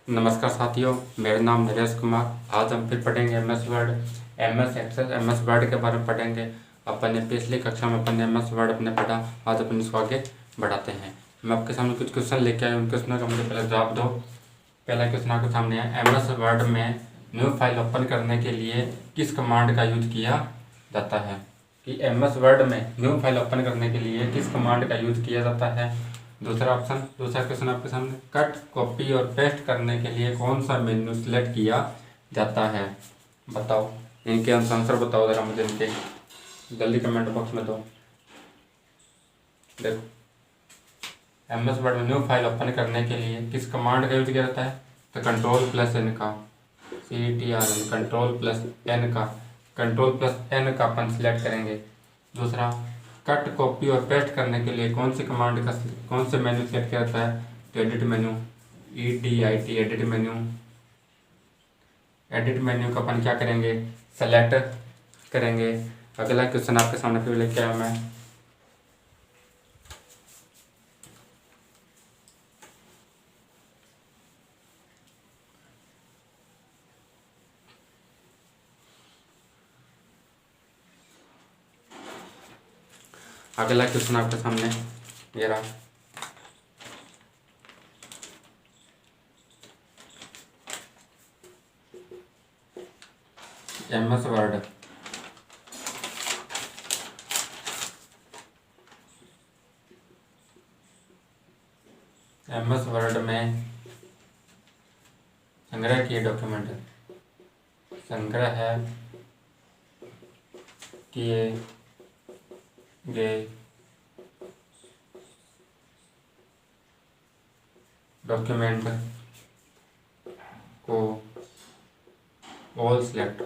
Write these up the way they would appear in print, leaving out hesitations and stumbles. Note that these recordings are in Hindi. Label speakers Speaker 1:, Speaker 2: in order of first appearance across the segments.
Speaker 1: नमस्कार साथियों, मेरा नाम नरेश कुमार। आज हम फिर पढ़ेंगे MS Word, MS Excel, MS Word के बारे में पढ़ेंगे। अपन ने पिछली कक्षा में अपन ने एमएस वर्ड अपने पढ़ा। आज अपन इसको आगे बढ़ाते हैं। मैं आपके सामने कुछ क्वेश्चन लेके आया हूँ। उन क्वेश्चनों का मुझे पहले जवाब दो। पहला क्वेश्चन आपके सामने है, एमएस वर्ड में न्यू फाइल ओपन करने के लिए किस कमांड का यूज किया जाता है? कि एमएस वर्ड में न्यू फाइल ओपन करने के लिए किस कमांड का यूज किया जाता है? दूसरा क्वेश्चन आपके सामने, कट, कॉपी और पेस्ट करने के लिए कौन सा मेन्यू सिलेक्ट किया जाता है? बताओ, इनके आंसर बताओ ज़रा मुझे, इनके जल्दी कमेंट बॉक्स में दो। देखो, एमएस वर्ड में न्यू फाइल ओपन करने के लिए किस कमांड का यूज किया जाता है? तो कंट्रोल प्लस एन का, CTRL, कंट्रोल प्लस एन का अपन सिलेक्ट करेंगे। दूसरा, कट, कॉपी और पेस्ट करने के लिए कौन से मेन्यू सेलेक्ट किया जाता है? तो edit menu, EDIT, edit menu का अपन क्या करेंगे? सेलेक्ट करेंगे। अगला क्वेश्चन आपके सामने फिर लेके आया मैं। अगला क्वेश्चन आपके सामने ये रहा। एमएस वर्ड में संग्रह किए डॉक्यूमेंट, संग्रह किए गए डॉक्यूमेंट को ऑल सिलेक्ट।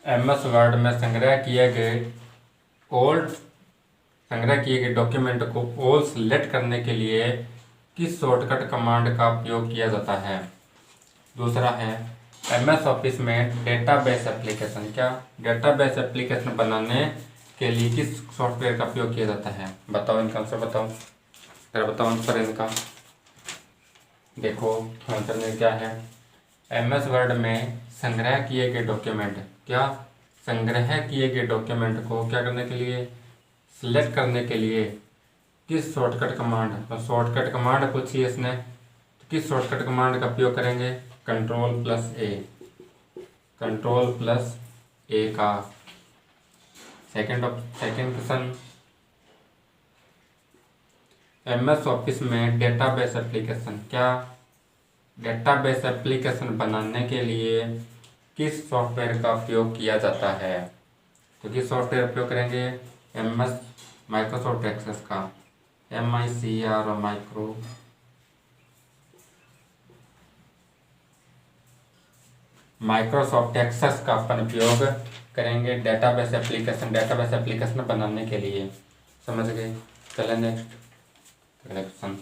Speaker 1: एमएस वर्ड में संग्रह किए गए डॉक्यूमेंट को ऑल सेलेक्ट करने के लिए किस शॉर्टकट कमांड का उपयोग किया जाता है? दूसरा है, एमएस ऑफिस में डेटाबेस एप्लीकेशन, क्या डेटाबेस एप्लीकेशन बनाने के लिए किस सॉफ्टवेयर का उपयोग किया जाता है? बताओ, इनका आंसर बताओ, जरा बताओ आंसर इनका। देखो आंसर क्या है, एमएस वर्ड में संग्रह किए गए डॉक्यूमेंट, क्या संग्रह किए गए डॉक्यूमेंट को क्या करने के लिए, सिलेक्ट करने के लिए किस शॉर्टकट कमांड, तो शॉर्टकट कमांड पूछी इसने, तो किस शॉर्टकट कमांड का उपयोग करेंगे? कंट्रोल प्लस ए का। सेकंड क्वेश्चन, एमएस ऑफिस में डेटाबेस एप्लीकेशन, क्या डेटाबेस एप्लीकेशन बनाने के लिए किस सॉफ्टवेयर का उपयोग किया जाता है? तो किस सॉफ्टवेयर उपयोग करेंगे? एमएस माइक्रोसॉफ्ट एक्सेस का, MICR माइक्रो माइक्रोसॉफ्ट एक्सेस का अपन उपयोग करेंगे डेटाबेस एप्लीकेशन बनाने के लिए। समझ गए? चलें नेक्स्ट क्वेश्चन।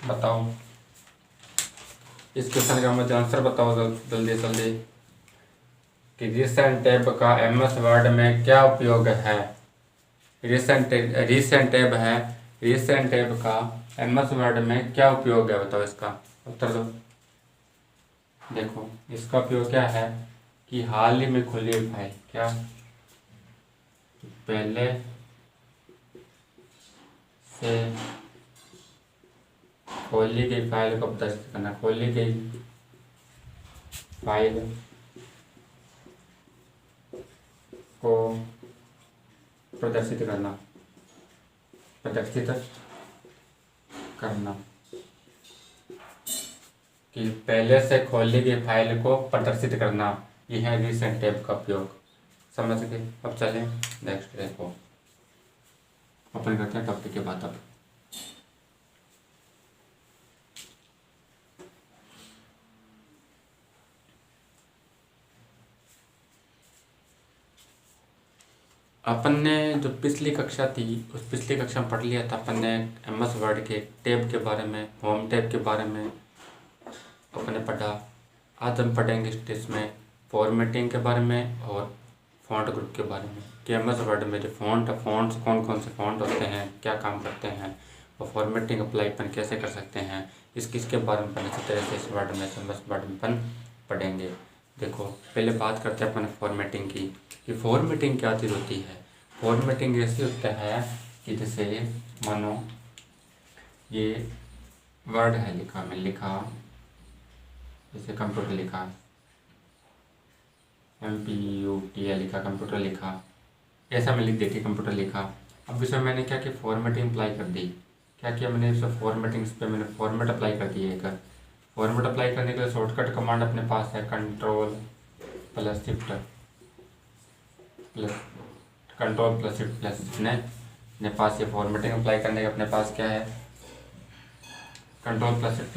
Speaker 1: बताओ इस क्वेश्चन का मुझे आंसर बताओ जल्दी जल्दी कि रिसेंट टैब का एमएस वर्ड में क्या उपयोग है। रिसेंट टैब है, रिसेंट टैब का एमएस वर्ड में क्या उपयोग है, बताओ इसका उत्तर दो। देखो इसका उपयोग क्या है कि हाल ही में खुली हुई फाइल, क्या पहले से खोली गई फाइल को प्रदर्शित करना, खोली गई फाइल को प्रदर्शित करना कि पहले से खोली गई फाइल को प्रदर्शित करना, यह है रिसेंट टैब का उपयोग। समझ गए? अब चलें नेक्स्ट देखो, ओपन करते हैं टॉपिक के बाद। अब अपन ने जो पिछली कक्षा थी उस पिछली कक्षा में पढ़ लिया था अपन ने एमएस वर्ड के टैब के बारे में, होम टैब के बारे में अपन ने पढ़ा। आज हम पढ़ेंगे इसमें फॉर्मेटिंग के बारे में और फ़ॉन्ट ग्रुप के बारे में कि एमएस वर्ड में जो फ़ॉन्ट्स कौन कौन से फ़ॉन्ट होते हैं, क्या काम करते हैं और फॉर्मेटिंग अप्लाई अपन कैसे कर सकते हैं, इसके बारे में अपन इसी तरह से इस वर्ड में एमएस वर्ड में अपन पढ़ेंगे। देखो पहले बात करते हैं अपन फॉर्मेटिंग की कि फॉर्मेटिंग क्या चीज़ होती है। फॉर्मेटिंग ऐसे होता है कि जैसे मानो ये वर्ड है लिखा जैसे कंप्यूटर लिखा, MPUTR लिखा, कंप्यूटर लिखा, ऐसा मैं लिख देती कंप्यूटर लिखा। अब इसमें मैंने क्या किया, फॉर्मेटिंग अप्लाई कर दी। क्या किया मैंने, इस फॉर्मेटिंग पे मैंने फॉर्मेट अप्लाई कर दिया। एक फॉर्मेट अप्लाई करने के लिए शॉर्टकट कमांड अपने पास है कंट्रोल प्लस शिफ्ट प्लस अपने पास ये फॉर्मेटिंग अप्लाई करने के अपने पास क्या है, कंट्रोल प्लस शिफ्ट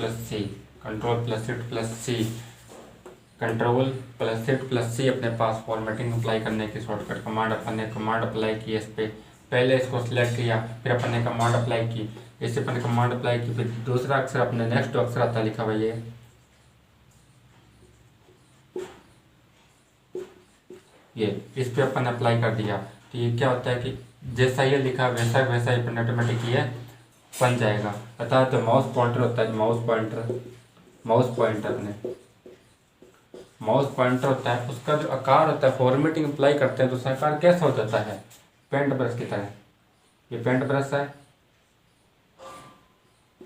Speaker 1: प्लस सी अपने पास फॉर्मेटिंग अप्लाई करने की शॉर्टकट कमांड। अपन ने कमांड अप्लाई की इस पर, पहले इसको सिलेक्ट किया, फिर अपन ने कमांड अप्लाई की, इससे अपन ने कमांड अप्लाई की, फिर दूसरा अक्षर अपने नेक्स्ट अक्षर आता लिखा हुआ ये इस पे अपन अप्लाई कर दिया। तो ये क्या होता है कि जैसा ये लिखा वैसा ही अपन ऑटोमेटिक ये बन जाएगा। अर्थात तो माउस पॉइंटर होता है, माउस पॉइंटर होता है, उसका जो आकार होता है फॉर्मेटिंग अप्लाई करते हैं तो उसका आकार कैसा हो जाता है, पेंट ब्रश की तरह। ये पेंट ब्रश है,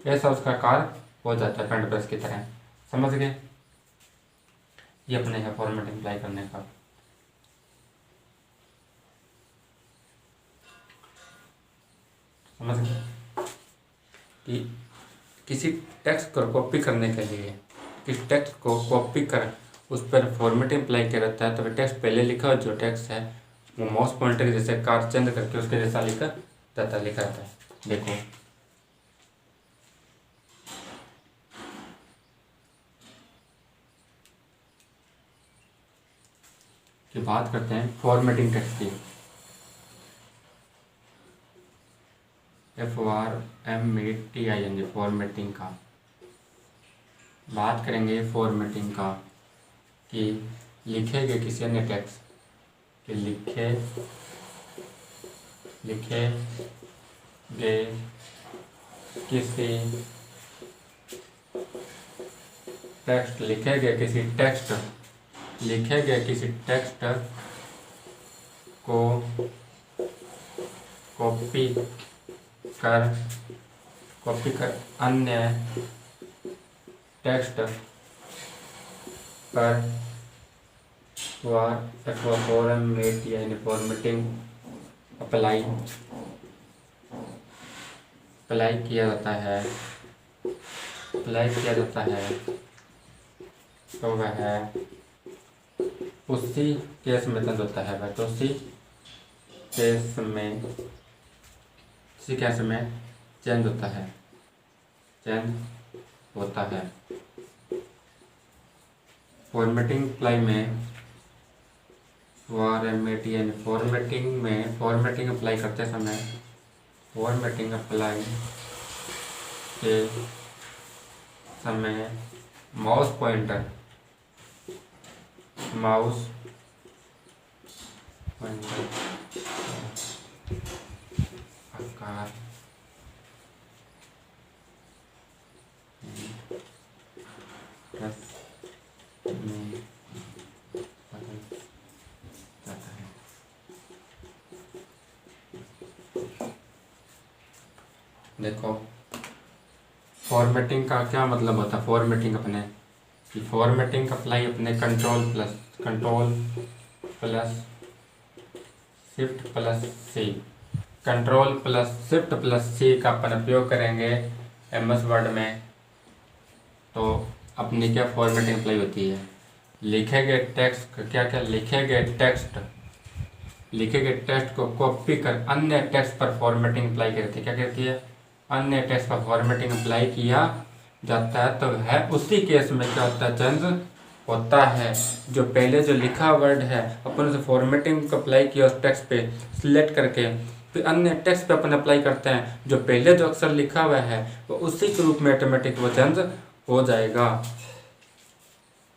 Speaker 1: ऐसा उसका आकार हो जाता है पेंट ब्रश की तरह। समझ गए? ये अपने है फॉर्मेटिंग अप्लाई करने का। समझ गए कि किसी टेक्स्ट को कॉपी करने के लिए, किस टेक्स्ट को कॉपी कर उस पर फॉर्मेटिंग अप्लाई किया जाता है तो टेक्स्ट पहले लिखा जो टेक्स्ट है वो माउस पॉइंटर के जैसे कार चेंज करके उसके जैसा लिखा जाता है। देखो कि बात करते हैं फॉर्मेटिंग टेक्स्ट की, FORMATING फॉर्मेटिंग का बात करेंगे। फॉर्मेटिंग का कि लिखे गए किसी अन्य टेक्स्ट कि लिखे गए किसी टेक्स्ट लिखे गए किसी टेक्स्ट को कॉपी कर अन्य टेक्स्ट पर फॉर्मेट यानी फॉर्मेटिंग अप्लाई किया जाता है तो वह उसी केस में चेंज होता है उसी केस में चेंज होता है फॉर्मेटिंग अप्लाई में फॉर्मेटिंग अप्लाई करते समय माउस पॉइंटर आकार में बदल जाता है। देखो फॉर्मेटिंग का क्या मतलब होता है। फॉर्मेटिंग अप्लाई अपने कंट्रोल प्लस शिफ्ट प्लस सी का अपन उपयोग करेंगे MS वर्ड में। तो अपनी क्या फॉर्मेटिंग अप्लाई होती है, लिखे गए टेक्स्ट को कॉपी कर अन्य टेक्स्ट पर फॉर्मेटिंग अप्लाई करती है। क्या कहती है, अन्य टेक्स्ट पर फॉर्मेटिंग अप्लाई किया जाता है तो है उसी केस में क्या होता है, चेंज होता है। जो पहले जो लिखा वर्ड है अपन उसे फॉर्मेटिंग अप्लाई किया उस टेक्स्ट पे सिलेक्ट करके फिर अन्य टेक्स्ट पे अपन अप्लाई करते हैं, जो पहले जो अक्षर लिखा हुआ है वो उसी के रूप में ऑटोमेटिक वो चेंज हो जाएगा।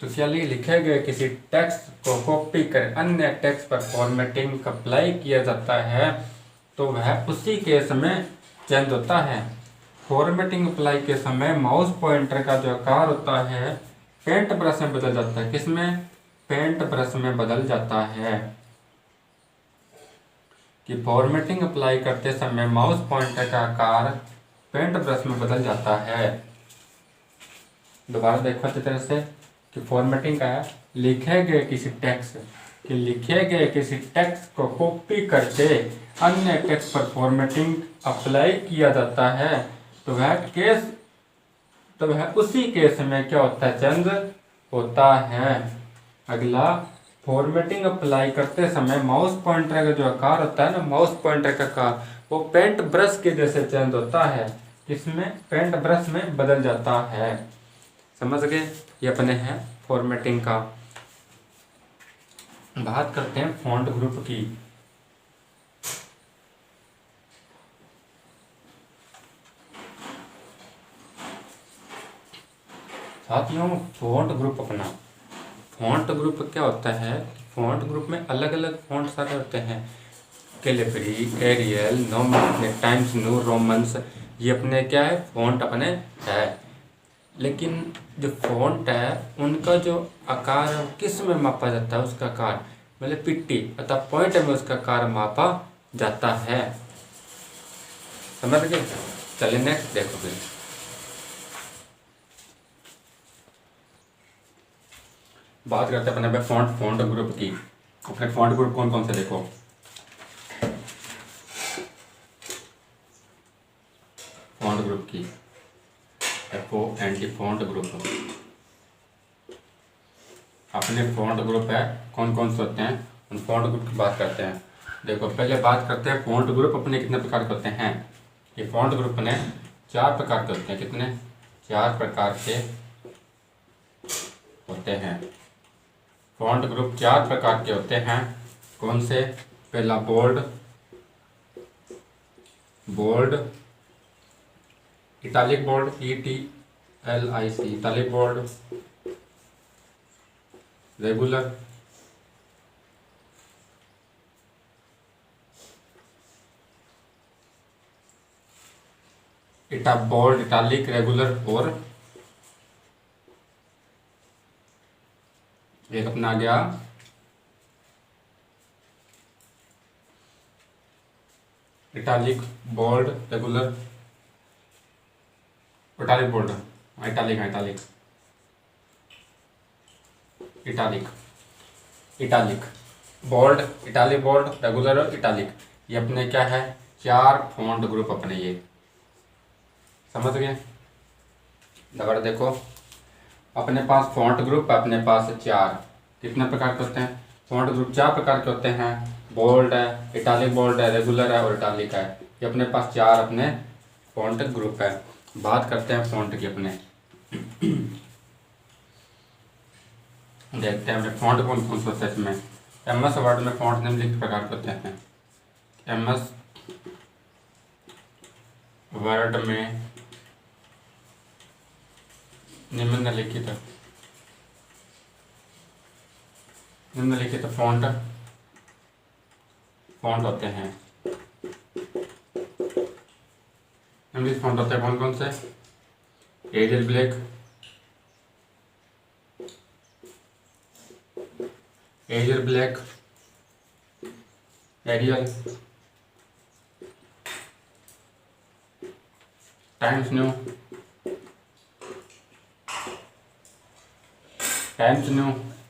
Speaker 1: तो क्या लिखे गए किसी टेक्स्ट को कॉपी कर अन्य टेक्स्ट पर फॉर्मेटिंग अप्लाई किया जाता है तो वह उसी केस में चेंज होता है। फॉर्मेटिंग अप्लाई के समय माउस पॉइंटर का जो आकार होता है पेंट ब्रश में बदल जाता है। किसमें, पेंट ब्रश में बदल जाता है। कि फॉर्मेटिंग अप्लाई करते समय माउस पॉइंटर का आकार पेंट ब्रश में बदल जाता है। दोबारा देखो अच्छी तरह से कि फॉर्मेटिंग का है, लिखे गए किसी टेक्स्ट को कॉपी करके अन्य टेक्स्ट पर फॉर्मेटिंग अप्लाई किया जाता है तो वह उसी केस में क्या होता है, चेंज होता है। अगला, फॉर्मेटिंग अप्लाई करते समय माउस पॉइंटर का जो आकार होता है ना, माउस पॉइंटर का आकार वो पेंट ब्रश के जैसे चेंज होता है। इसमें पेंट ब्रश में बदल जाता है। समझ गए, ये अपने हैं फॉर्मेटिंग का। बात करते हैं फॉन्ट ग्रुप की। साथियों फॉन्ट ग्रुप क्या होता है, फॉन्ट ग्रुप में अलग अलग फॉन्ट सारे होते हैं। Calibri, Arial, Times New Romans, ये अपने क्या है, फॉन्ट अपने है। लेकिन जो फॉन्ट है उनका जो आकार किस में मापा जाता है, उसका आकार मतलब पिट्टी अतः पॉइंट में उसका आकार मापा जाता है। समझ गए। चलिए नेक्स्ट देखो फिर। बात करते हैं अपने फॉन्ट ग्रुप की। अपने फॉन्ट ग्रुप कौन कौन से देखो। फॉन्ट ग्रुप की FONT फॉन्ट ग्रुप। अपने फॉन्ट ग्रुप है कौन कौन से होते हैं, उन फॉन्ट ग्रुप की बात करते हैं। देखो पहले बात करते हैं फॉन्ट ग्रुप अपने कितने प्रकार के होते हैं। ये फॉन्ट ग्रुप अपने 4 प्रकार के होते हैं। कितने, 4 प्रकार के होते हैं। फॉन्ट ग्रुप 4 प्रकार के होते हैं। कौन से, पहला bold, italic bold ETLIC italic bold, regular, bold, italic, regular और एक अपना आ गया italic, bold, regular, italic bold, italic italic italic italic bold, italic bold, regular और इटालिक। ये अपने क्या है, 4 फॉन्ट ग्रुप अपने, ये समझ गए। दोबारा देखो, अपने पास फॉन्ट ग्रुप अपने पास 4, कितने प्रकार के होते हैं फॉन्ट ग्रुप, 4 प्रकार के होते हैं। बोल्ड है, इटालिक बोल्ड है, रेगुलर है और इटालिक है। ये अपने पास 4 अपने फॉन्ट ग्रुप है। बात करते हैं फॉन्ट की अपने देखते हैं अपने फॉन्ट कौन कौन से होते हैं इसमें। एमएस वर्ड में फॉन्ट निम्नलिखित प्रकार के होते हैं। एमएस वर्ड में निम्नलिखित फॉन्ट होते हैं। निम्नलिखित फॉन्ट होते हैं कौन कौन से, Arial Black, Arial, Times New,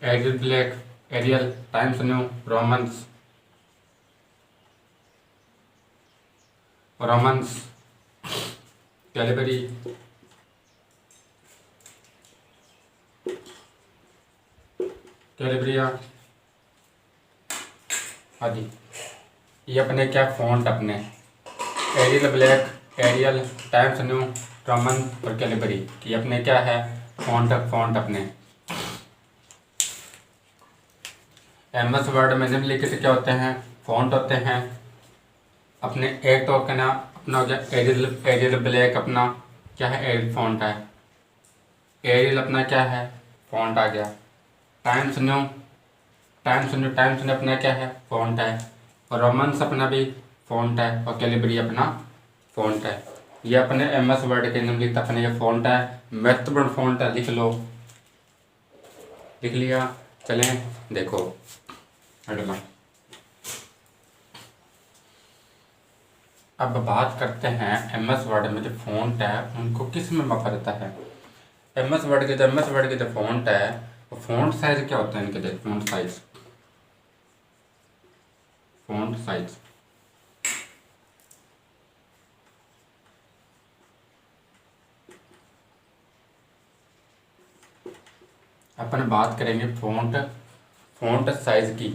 Speaker 1: Arial Black, Arial, Times New, Romans, Calibri, कैलिब्रिया आदि। ये अपने क्या फॉन्ट अपने, Arial Black, Arial, Times New, Roman और कैलिबरी। ये अपने क्या है, फॉन्ट अपने। एमएस वर्ड में निम्नलिखित क्या होते हैं, फॉन्ट होते हैं अपने। एक तो क्या ना अपना हो गया एरियल ब्लैक, अपना क्या है, एरियल फॉन्ट है। एरियल अपना क्या है, फॉन्ट आ गया। टाइम्स न्यू अपना क्या है, फॉन्ट है। और रोमन्स अपना भी फॉन्ट है और कैलिबरी अपना फॉन्ट है। ये अपने एमएस वर्ड के निम्नलिखित अपने ये फॉन्ट है। महत्वपूर्ण फॉन्ट है, लिख लो, लिख लिया। चलें देखो अगला। अब बात करते हैं एमएस वर्ड में जो फॉन्ट है उनको किस में मापा जाता है। एमएस वर्ड के जो फॉन्ट है वो फॉन्ट साइज क्या होता है इनके, देख फॉन्ट साइज अपन बात करेंगे फॉन्ट साइज की।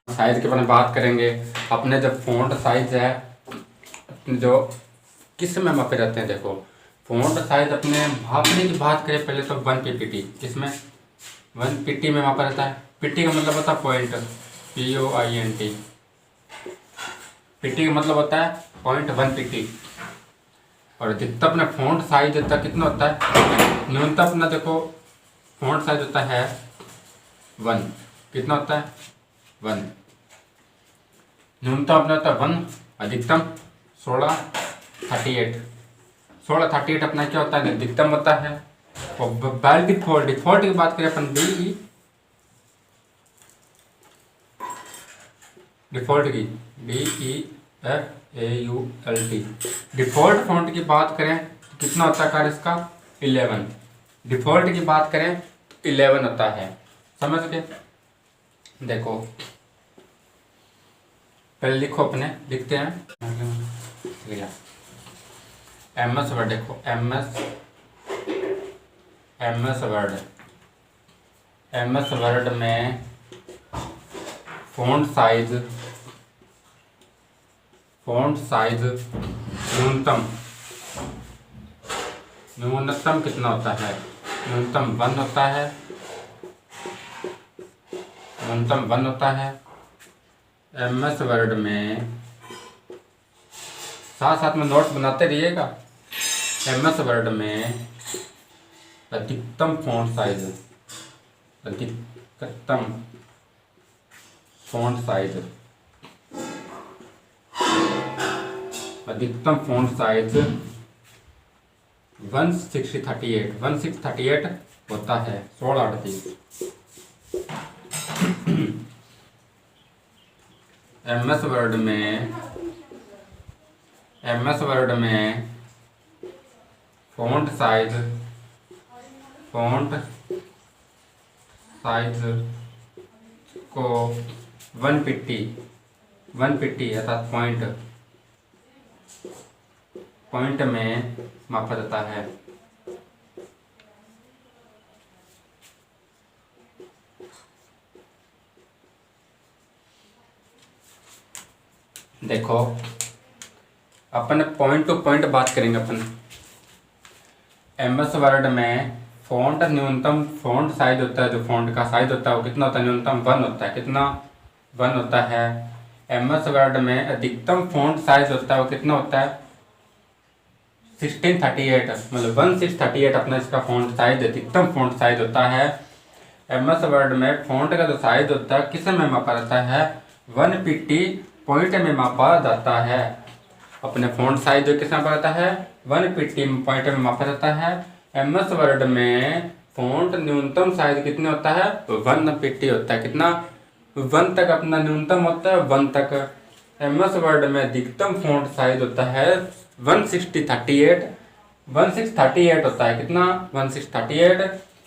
Speaker 1: साइज के बारे में बात करेंगे। अपने जो फॉन्ट साइज है अपने जो किस में मापे जाते हैं, देखो फॉन्ट साइज अपने मापने की बात करें पहले तो 1 ppt, किसमें 1 pt में मापा जाता है। pt का मतलब होता है पॉइंट, POINT। pt का मतलब होता है पॉइंट 1 pt। और जितना अपना फॉन्ट साइज होता है कितना होता है, न्यूनतम अपना देखो फॉन्ट साइज होता है 1, कितना होता है 1। न्यूनतम अपना होता है 1, अधिकतम 1638 अपना क्या होता है, अधिकतम होता है। और बाय डिफॉल्ट की बात करें अपन डिफॉल्ट की DEFAULT, डिफॉल्ट फॉन्ट की बात करें तो कितना होता है कार्य इसका 11। डिफॉल्ट की बात करें 11 होता है, समझ गए। देखो पहले लिखो, अपने लिखते हैं एमएस वर्ड। देखो एमएस वर्ड में फॉन्ट साइज न्यूनतम कितना होता है, न्यूनतम 1 होता है। एमएस वर्ड में साथ में नोट्स बनाते रहिएगा। एमएस वर्ड में अधिकतम फॉन्ट साइज 1638 होता है 1638। एमएस वर्ड में फ़ॉन्ट साइज को 150 अर्थात पॉइंट में मापा जाता है। देखो अपन पॉइंट टू पॉइंट बात करेंगे। अपन एमएस वर्ड में फ़ॉन्ट न्यूनतम फ़ॉन्ट साइज होता है, जो फ़ॉन्ट का साइज होता है वो कितना होता है? न्यूनतम 1 होता है। कितना? 1 होता है। एमएस वर्ड में अधिकतम फ़ॉन्ट साइज होता है वो कितना होता है? 1638, मतलब 1638 अपना इसका फ़ॉन्ट साइज, अधिकतम फ़ॉन्ट साइज होता है। एमएस वर्ड में फ़ॉन्ट का जो साइज होता है किस में मापा जाता है? 150 पॉइंट में मापा जाता है। अपने फ़ॉन्ट साइज जो किस में मापा जाता है? 150 पॉइंट में मापा जाता है। एमएस वर्ड में फ़ॉन्ट न्यूनतम साइज कितने होता है? 150 होता है। कितना? 1 तक अपना न्यूनतम होता है, 1 तक। एमएस वर्ड में अधिकतम फ़ॉन्ट साइज होता है 1638 होता है। कितना? 1638।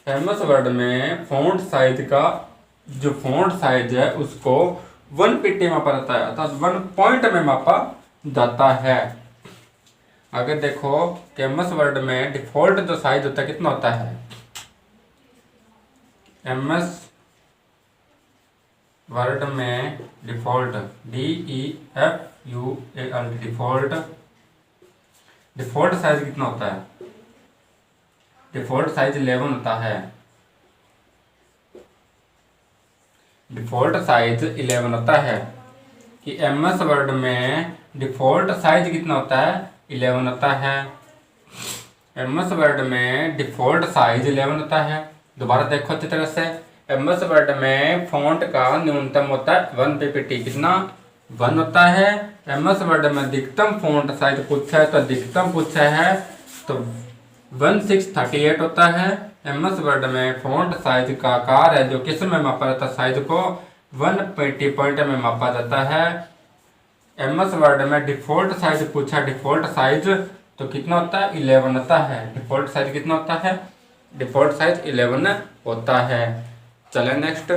Speaker 1: एमएस वर्ड में फ़ॉन्ट साइज का जो फ़ॉन्ट साइज है उसको 150 मापा जाता है, अर्थात 1 पॉइंट में मापा जाता है। अगर देखो एमएस वर्ड में डिफ़ॉल्ट जो साइज होता है कितना होता है? एमएस वर्ड में डिफ़ॉल्ट DEFUAL डिफ़ॉल्ट साइज कितना होता है? डिफ़ॉल्ट साइज 11 होता है। डिफ़ॉल्ट साइज 11 होता है। कि एमएस वर्ड में डिफ़ॉल्ट साइज कितना होता है? 11 होता है। एमएस वर्ड में डिफ़ॉल्ट साइज 11 होता है। दोबारा देखो अच्छी तरह से। एमएस वर्ड में फ़ॉन्ट का न्यूनतम होता है 150। कितना? 1 होता है। एमएस वर्ड में अधिकतम फ़ॉन्ट साइज पूछा है तो अधिकतम पूछा है तो 1638 होता है। एमएस वर्ड में फ़ॉन्ट साइज का आकार है जो किस में मापा जाता है? साइज को 150 पॉइंट में मापा जाता है। एमएस वर्ड में डिफ़ॉल्ट साइज पूछा, डिफ़ॉल्ट साइज तो कितना होता है? 11 होता है। डिफ़ॉल्ट साइज कितना होता है? डिफ़ॉल्ट साइज 11 होता है। चले नेक्स्ट।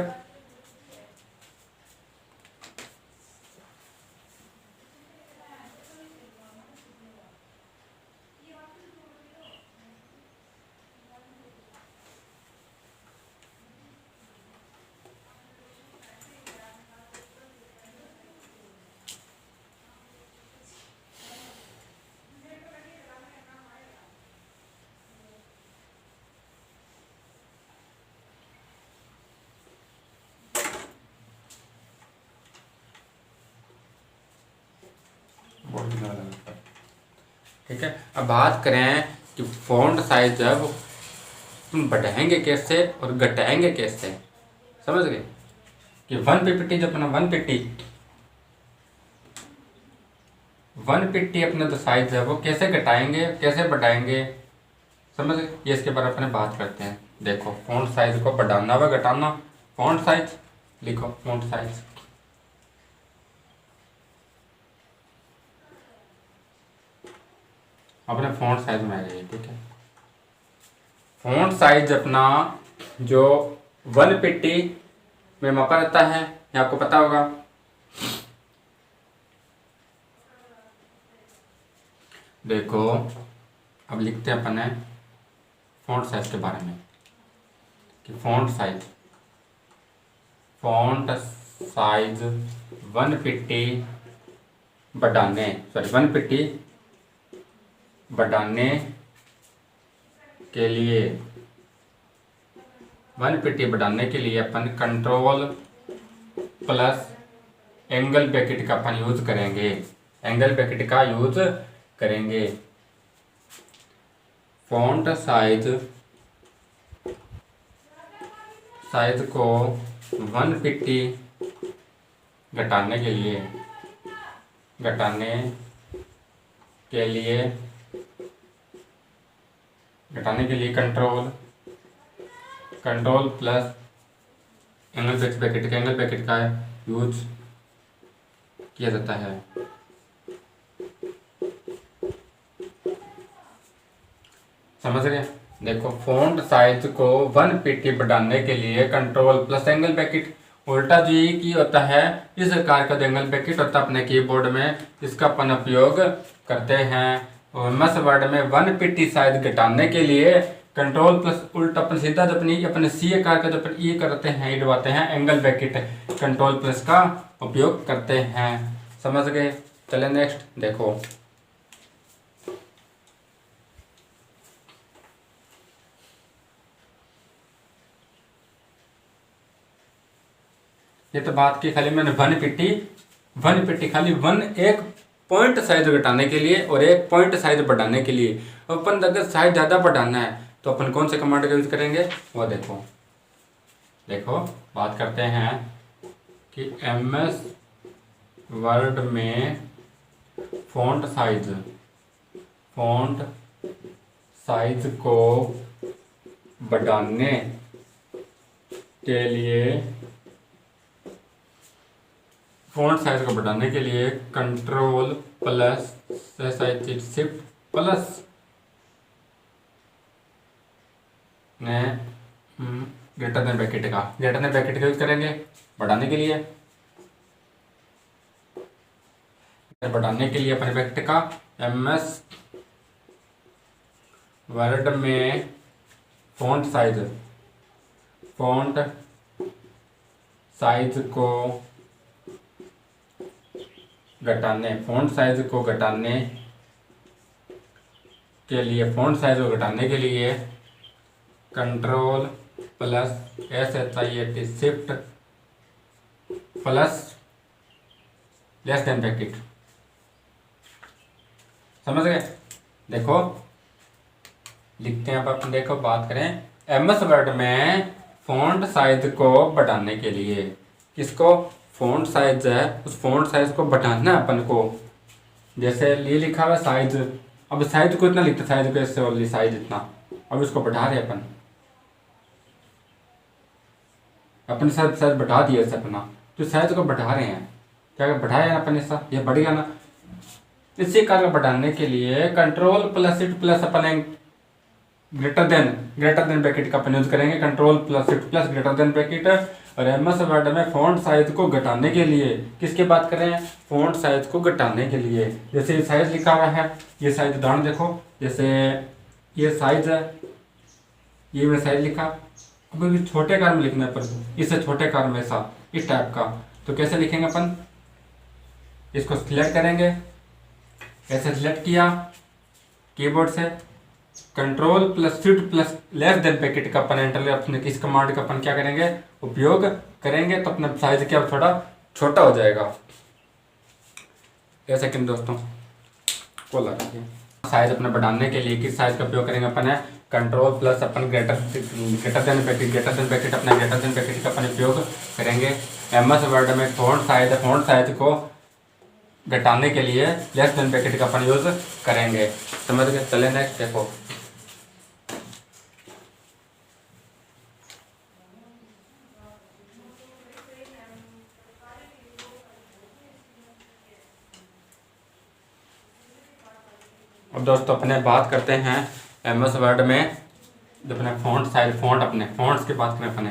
Speaker 1: ठीक है, अब बात करें कि फ़ॉन्ट साइज है वो तुम बढ़ाएंगे कैसे और घटाएंगे कैसे। समझ गए? कि 150 जो अपना 150 अपना जो साइज है वो कैसे घटाएंगे कैसे बढ़ाएंगे, समझ गए? ये इसके बारे में बात करते हैं। देखो फ़ॉन्ट साइज को बढ़ाना व घटाना। फ़ॉन्ट साइज लिखो, फ़ॉन्ट साइज अपने फ़ॉन्ट साइज में आ जाइए। ठीक है, फ़ॉन्ट साइज अपना जो 150 में मापा रहता है, ये आपको पता होगा। देखो अब लिखते हैं अपने फ़ॉन्ट साइज के बारे में कि फ़ॉन्ट साइज 150 बढ़ाने के लिए 150 बढ़ाने के लिए अपन कंट्रोल प्लस एंगल ब्रैकेट का अपन यूज करेंगे। एंगल ब्रैकेट का यूज करेंगे। फ़ॉन्ट साइज को 150 घटाने के लिए घटाने के लिए कंट्रोल प्लस एंगल ब्रैकेट का यूज किया जाता है। समझ गए? देखो, फ़ॉन्ट साइज को 1 ppt बढ़ाने के लिए कंट्रोल प्लस एंगल ब्रैकेट, उल्टा जो ये की होता है, इस प्रकार का जो एंगल ब्रैकेट होता है अपने कीबोर्ड में, इसका अपन उपयोग करते हैं। और एमएस वर्ड में 1 ppt साइज घटाने के लिए कंट्रोल प्लस उल्टा अपन सीधा जो अपने सी आकार का जो अपन ई करते हैं, ई डबाते हैं, एंगल ब्रैकेट कंट्रोल प्लस का उपयोग करते हैं। समझ गए? चले नेक्स्ट देखो। ये तो बात की खाली मैंने 1 ppt खाली एक पॉइंट साइज घटाने के लिए और एक पॉइंट साइज बढ़ाने के लिए। अपन अगर साइज ज़्यादा बढ़ाना है तो अपन कौन से कमांड का यूज करेंगे वो देखो बात करते हैं कि एमएस वर्ड में फ़ॉन्ट साइज को बढ़ाने के लिए कंट्रोल प्लस शिफ्ट प्लस ने ग्रेटर देन ब्रैकेट का यूज करेंगे बढ़ाने के लिए। अपने ब्रैकेट का एमएस वर्ड में फ़ॉन्ट साइज को घटाने के लिए control plus shift plus less than bracket. समझ गए? देखो लिखते हैं अपन। देखो बात करें एमएस वर्ड में फ़ॉन्ट साइज को बढ़ाने के लिए, किसको? फ़ॉन्ट साइज है, उस फ़ॉन्ट साइज को बढ़ाना है अपन को। जैसे ये लिखा हुआ साइज, अब साइज को इतना लिखते, साइज को ऐसे वाली साइज इतना, अब इसको बढ़ा रहे अपन साइज बढ़ा दिया ऐसे अपना, तो साइज को बढ़ा रहे हैं। क्या बढ़ाया अपन ऐसा, ये बढ़ गया ना। इसी कारण बढ़ाने के लिए कंट्रोल प्लस शिफ्ट प्लस अपन ग्रेटर देन ब्रैकेट का अपन यूज करेंगे। Control plus shift plus greater than bracket. और एमएस वर्ड में फ़ॉन्ट साइज को घटाने के लिए किसकी बात कर रहे हैं? फ़ॉन्ट साइज को घटाने के लिए। जैसे ये साइज लिखा हुआ है, ये साइज उदाहरण देखो, जैसे ये साइज है, ये मैं साइज लिखा, अब छोटे आकार में लिखना है पर इससे छोटे आकार में ऐसा इस टाइप का, तो कैसे लिखेंगे अपन? इसको सिलेक्ट करेंगे, ऐसे सिलेक्ट किया कीबोर्ड से, control plus shift plus less than bracket का अपन एंटर, अपने इस कमांड का अपन क्या करेंगे उपयोग करेंगे, तो अपना साइज क्या थोड़ा छोटा हो जाएगा। एक सेकंड दोस्तों, को लगा साइज अपने बढ़ाने के लिए किस साइज का उपयोग करेंगे अपन है कंट्रोल प्लस अपन ग्रेटर देन ब्रैकेट अपना ग्रेटर देन ब्रैकेट का अपन उपयोग करेंगे। एमएस वर्ड में फ़ॉन्ट साइज को घटाने के लिए लेस देन ब्रैकेट का अपन यूज करेंगे। समझ गए? चले नेक्स्ट देखो। अब दोस्तों अपने बात करते हैं एमएस वर्ड में जो अपने फ़ॉन्ट्स की बात करें अपने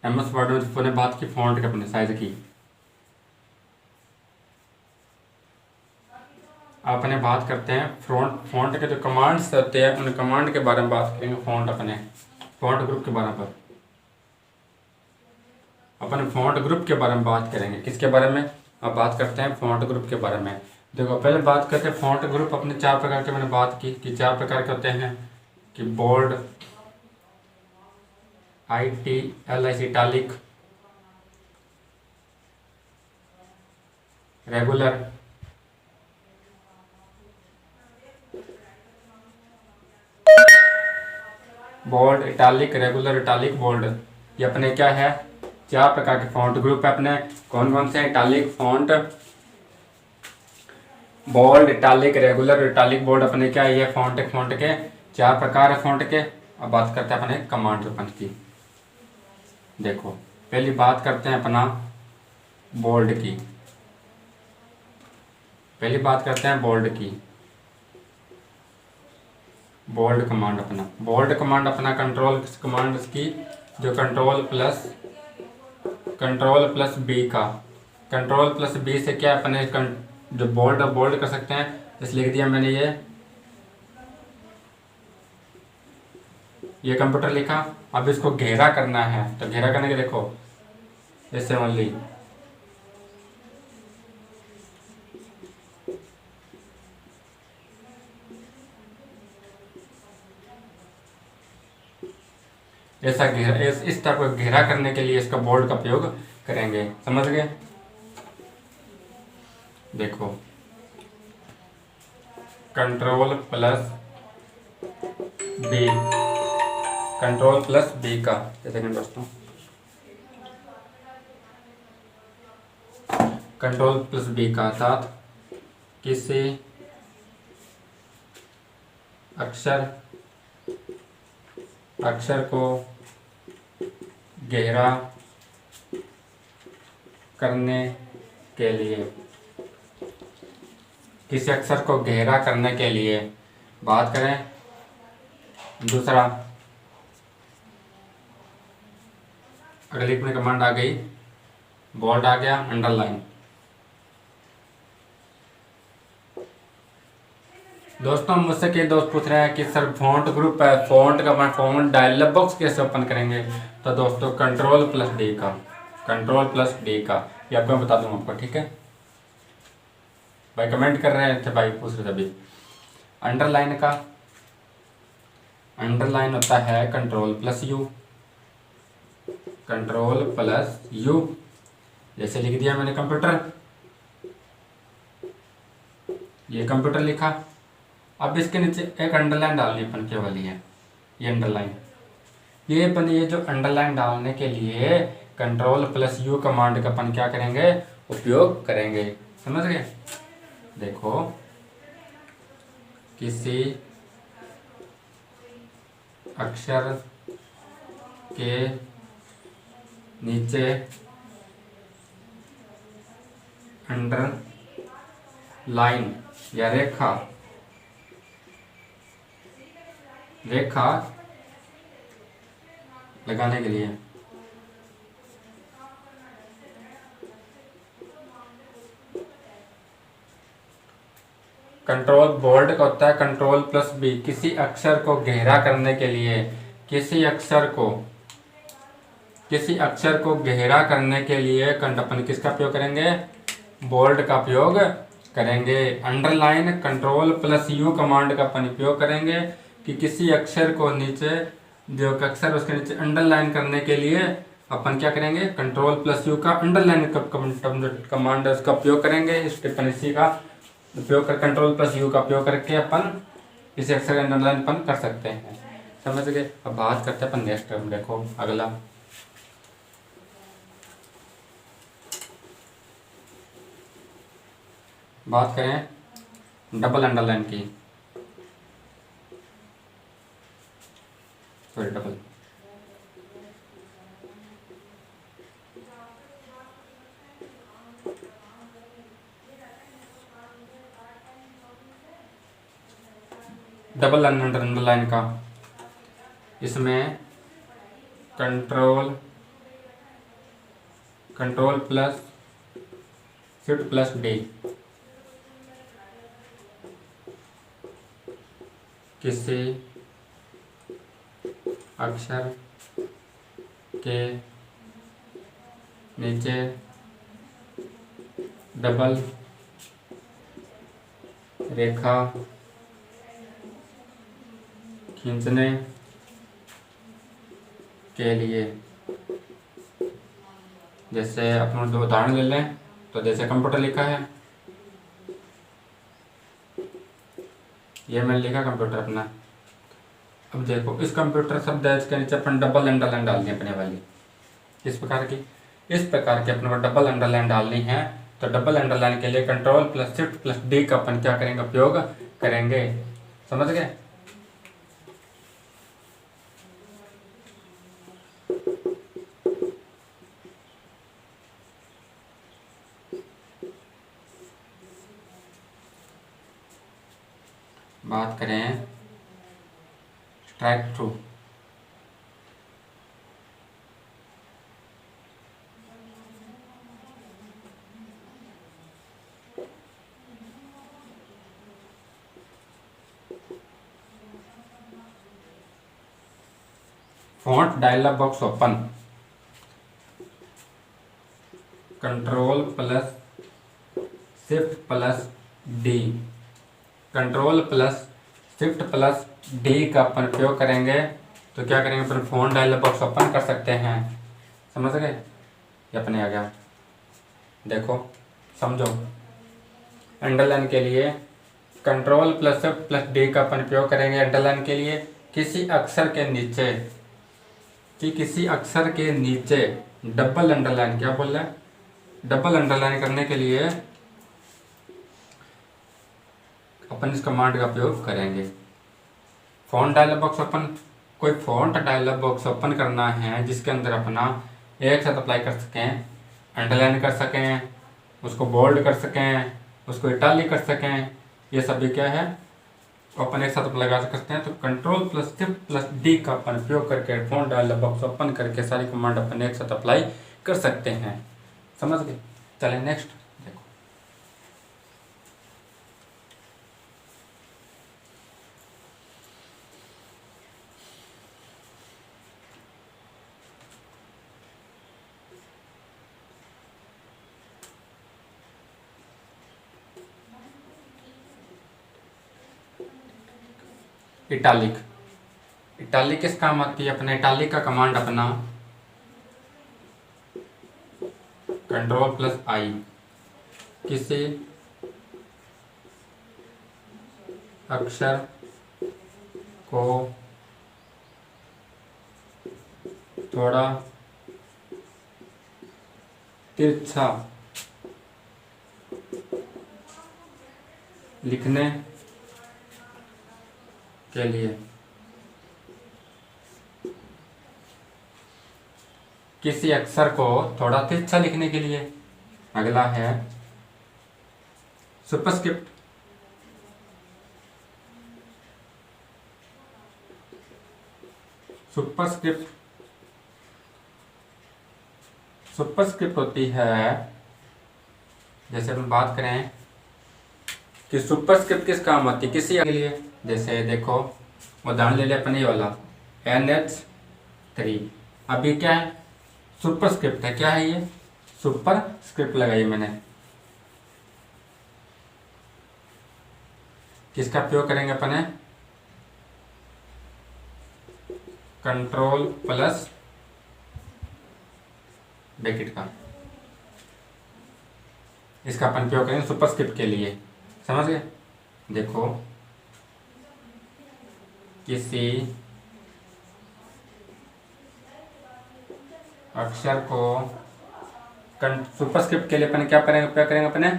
Speaker 1: एमएस वर्ड में अपने बात की फ़ॉन्ट के अपने साइज की। अपने बात करते हैं फ़ॉन्ट के जो कमांड्स होते हैं उन कमांड के बारे में बात करेंगे। फ़ॉन्ट ग्रुप के बारे में अपन फ़ॉन्ट ग्रुप के बारे में बात करेंगे। किसके बारे में? अब बात करते हैं फ़ॉन्ट ग्रुप के बारे में। देखो पहले बात करते हैं फ़ॉन्ट ग्रुप अपने 4 प्रकार के, मैंने बात की कि 4 प्रकार के होते हैं कि bold, italic, regular, bold, italic, regular, italic, bold. ये अपने क्या है 4 प्रकार के फ़ॉन्ट ग्रुप है अपने। कौन कौन से? Italic font, bold, italic, regular, italic, bold अपने क्या है, ये फॉन्ट के 4 प्रकार है फॉन्ट के। अब बात करते हैं अपने कमांड वेपन की। देखो पहली बात करते हैं अपना बोल्ड की। पहली बात करते हैं बोल्ड की। बोल्ड कमांड अपना कंट्रोल कमांड की, जो कंट्रोल प्लस बी का, कंट्रोल प्लस बी से क्या अपने जो बोल्ड कर सकते हैं। जैसे लिख दिया मैंने ये कंप्यूटर लिखा। अब इसको घेरा करना है, तो घेरा करने के देखो जैसे ओनली ऐसा घेरा, इस तरह को घेरा करने के लिए इसका बोल्ड का प्रयोग करेंगे। समझ गए? देखो control plus B, control plus B का, जैसे दोस्तों कंट्रोल प्लस बी का अर्थात किसी अक्षर को गहरा करने के लिए, किसी अक्षर को गहरा करने के लिए बात करें। दूसरा, अगली अपनी कमांड आ गई, बोल्ड आ गया, अंडरलाइन। दोस्तों मुझसे कई दोस्त पूछ रहे हैं कि सर फॉन्ट ग्रुप है, फॉन्ट डायलॉग बॉक्स कैसे ओपन करेंगे। तो दोस्तों कंट्रोल प्लस डी का, ये आपको मैं बता दूंगा आपको, ठीक है भाई। कमेंट कर रहे थे भाई, पूछ रहे थे अभी। अंडरलाइन होता है कंट्रोल प्लस यू, जैसे लिख दिया मैंने कंप्यूटर, ये कंप्यूटर लिखा। अब इसके नीचे एक अंडरलाइन डालनी अपन के वाली है, ये अंडरलाइन। ये जो अंडरलाइन डालने के लिए कंट्रोल प्लस यू कमांड का अपन क्या करेंगे, उपयोग करेंगे। समझ गए? देखो किसी अक्षर के नीचे अंडरलाइन या रेखा लगाने के लिए कंट्रोल बोल्ड का होता है कंट्रोल प्लस बी। किसी अक्षर को गहरा करने के लिए, किसी अक्षर को गहरा करने के लिए अपन किसका प्रयोग करेंगे, बोल्ड का प्रयोग करेंगे। Underline control plus you command का अपन उपयोग करेंगे कि किसी अक्षर को नीचे, जो अक्षर उसके नीचे अंडरलाइन करने के लिए अपन क्या करेंगे, कंट्रोल प्लस यू का अंडरलाइन कमांड उसका उपयोग करेंगे। इसी का उपयोग कर, कंट्रोल प्लस यू का उपयोग करके अपन किसी अक्षर अंडरलाइन अपन कर सकते हैं। समझ गए? अब बात करते हैं अपन नेक्स्ट टर्म। देखो अगला, बात करें डबल अंडरलाइन की। सॉरी, डबल अंडरलाइन का, इसमें control plus shift plus D, किसी अक्षर के नीचे डबल रेखा खींचने के लिए, जैसे अपन दो उदाहरण ले लें। तो जैसे कंप्यूटर लिखा है, ये मैंने लिखा कंप्यूटर अपना। अब देखो इस कंप्यूटर शब्द है, इसके नीचे अपन डबल अंडरलाइन डालनी है अपने वाली। इस प्रकार की अपने को डबल अंडरलाइन डालनी है। तो डबल अंडरलाइन के लिए control plus shift plus D का अपन क्या करेंगे, उपयोग करेंगे। समझ गए। बात करें strike through. Font dialog box open, control plus shift plus D, control plus shift plus D का अपन उपयोग करेंगे तो क्या करेंगे, अपन फॉन्ट डायलॉग बॉक्स ओपन कर सकते हैं। समझ गए। ये अपने आ गया। देखो समझो, अंडरलाइन के लिए control plus shift plus D का अपन उपयोग करेंगे अंडरलाइन के लिए किसी अक्षर के नीचे, कि किसी अक्षर के नीचे डबल अंडरलाइन, क्या बोल रहा है, डबल अंडरलाइन करने के लिए अपन इस कमांड का उपयोग करेंगे। फॉन्ट डायलॉग बॉक्स ओपन, कोई फॉन्ट डायलॉग बॉक्स ओपन करना है जिसके अंदर अपना एक साथ अप्लाई कर सकें, अंडरलाइन कर सकें, उसको बोल्ड कर सकें, उसको इटालिक कर सकें, ये सभी क्या है अपन एक साथ लगा सकते हैं। तो control plus shift plus D का अपन उपयोग करके फॉन्ट डायलॉग बॉक्स ओपन करके सारी कमांड अपन एक साथ अप्लाई कर सकते हैं। समझ गए। चलें नेक्स्ट देखो, इटालिक। इटालिक किस काम आती है, अपने इटालिक का कमांड अपना कंट्रोल प्लस आई, किसी अक्षर को थोड़ा तिरछा लिखने के लिए, किसी अक्षर को थोड़ा तिरछा लिखने के लिए। अगला है सुपरस्क्रिप्ट। सुपरस्क्रिप्ट सुपरस्क्रिप्ट होती है, जैसे हम बात करें कि सुपरस्क्रिप्ट किस काम आती है, किसी के लिए। जैसे देखो उदाहरण ले ले अपने ये वाला NH3, अभी क्या है, सुपरस्क्रिप्ट है। क्या है ये, सुपरस्क्रिप्ट लगाई मैंने। किसका उपयोग करेंगे अपने, कंट्रोल प्लस ब्रैकेट का, इसका अपन उपयोग करेंगे सुपरस्क्रिप्ट के लिए। समझ गए। देखो किसी अक्षर को सुपरस्क्रिप्ट के लिए अपन क्या करेंगे, उपयोग करेंगे अपने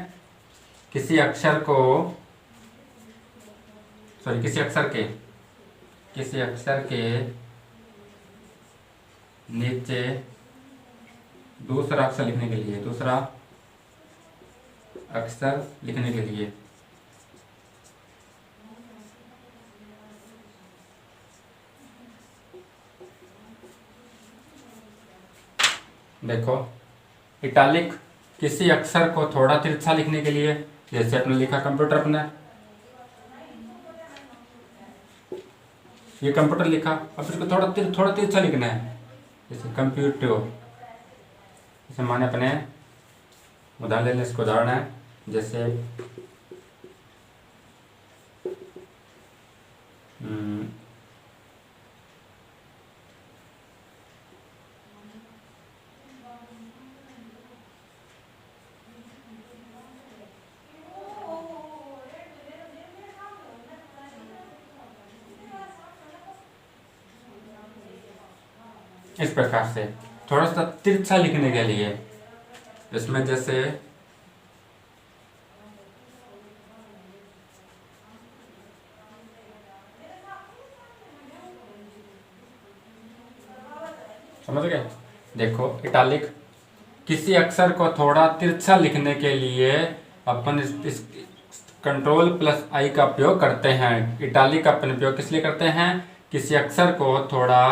Speaker 1: किसी अक्षर को, सॉरी किसी अक्षर के नीचे दूसरा अक्षर लिखने के लिए, दूसरा अक्षर लिखने के लिए देखो इटालिक किसी अक्षर को थोड़ा तिरछा लिखने के लिए, जैसे आपने लिखा कंप्यूटर, अपने ये कंप्यूटर लिखा, अब इसको थोड़ा तिरछा लिखना है, जैसे कंप्यूटर। जैसे माने अपने उदाहरण ले लें, इसको उदाहरण है जैसे इस प्रकार से थोड़ा सा तिरछा लिखने के लिए, इसमें जैसे समझ गए। देखो इटालिक, किसी अक्षर को थोड़ा तिरछा लिखने के लिए अपन इस Ctrl+I का उपयोग करते हैं। इटालिक का अपन उपयोग किस लिए करते हैं? किसी अक्षर को थोड़ा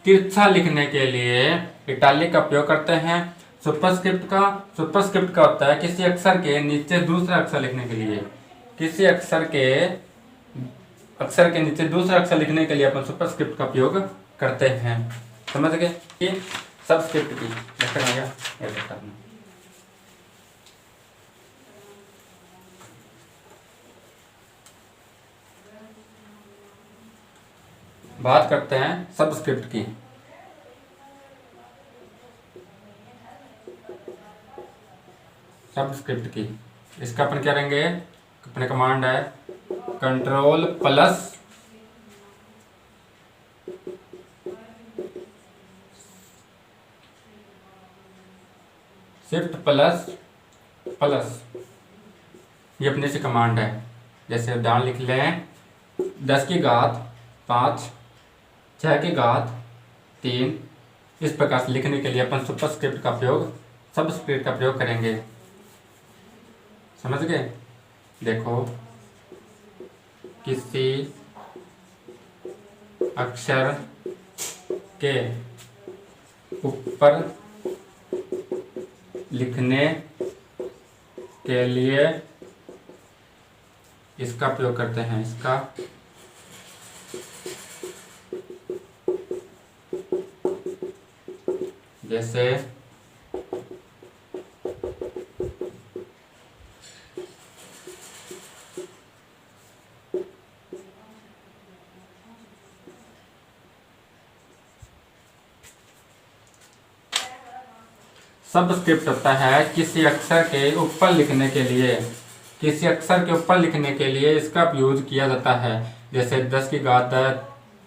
Speaker 1: तिरछा लिखने के लिए इटालिक का उपयोग करते हैं। सुपरस्क्रिप्ट का होता है किसी अक्षर के नीचे दूसरा अक्षर लिखने के लिए। किसी अक्षर के नीचे दूसरा अक्षर लिखने के लिए अपन सुपरस्क्रिप्ट का उपयोग करते हैं। समझ गए। कि सबस्क्रिप्ट की देखा गया ये देखा आपने। बात करते हैं सबस्क्रिप्ट की। सबस्क्रिप्ट की इसका अपन क्या करेंगे? अपने कमांड है Ctrl+Shift+, ये अपने से कमांड है। जैसे उदाहरण लिख लें 10 की घात 5, 6 की घात 3, इस प्रकार से लिखने के लिए अपन सबस्क्रिप्ट का प्रयोग करेंगे। समझ गए। देखो किसी अक्षर के ऊपर लिखने के लिए इसका प्रयोग करते हैं। इसका जैसे सबस्क्रिप्ट होता है किसी अक्षर के ऊपर लिखने के लिए। किसी अक्षर के ऊपर लिखने के लिए इसका यूज किया जाता है। जैसे 10 की घात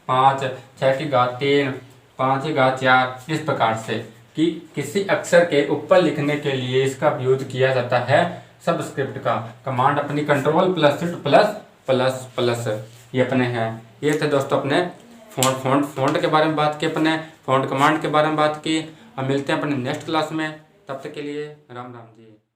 Speaker 1: 5, 6 की घात 3, 5 की घात 4, इस प्रकार से कि किसी अक्षर के ऊपर लिखने के लिए इसका यूज किया जाता है सबस्क्रिप्ट का। कमांड अपनी Ctrl+Shift+++, ये अपने हैं। ये थे दोस्तों अपने फ़ॉन्ट के बारे में बात की, अपने फ़ॉन्ट कमांड के बारे में बात की। अब मिलते हैं अपने नेक्स्ट क्लास में। तब तक के लिए राम राम जी।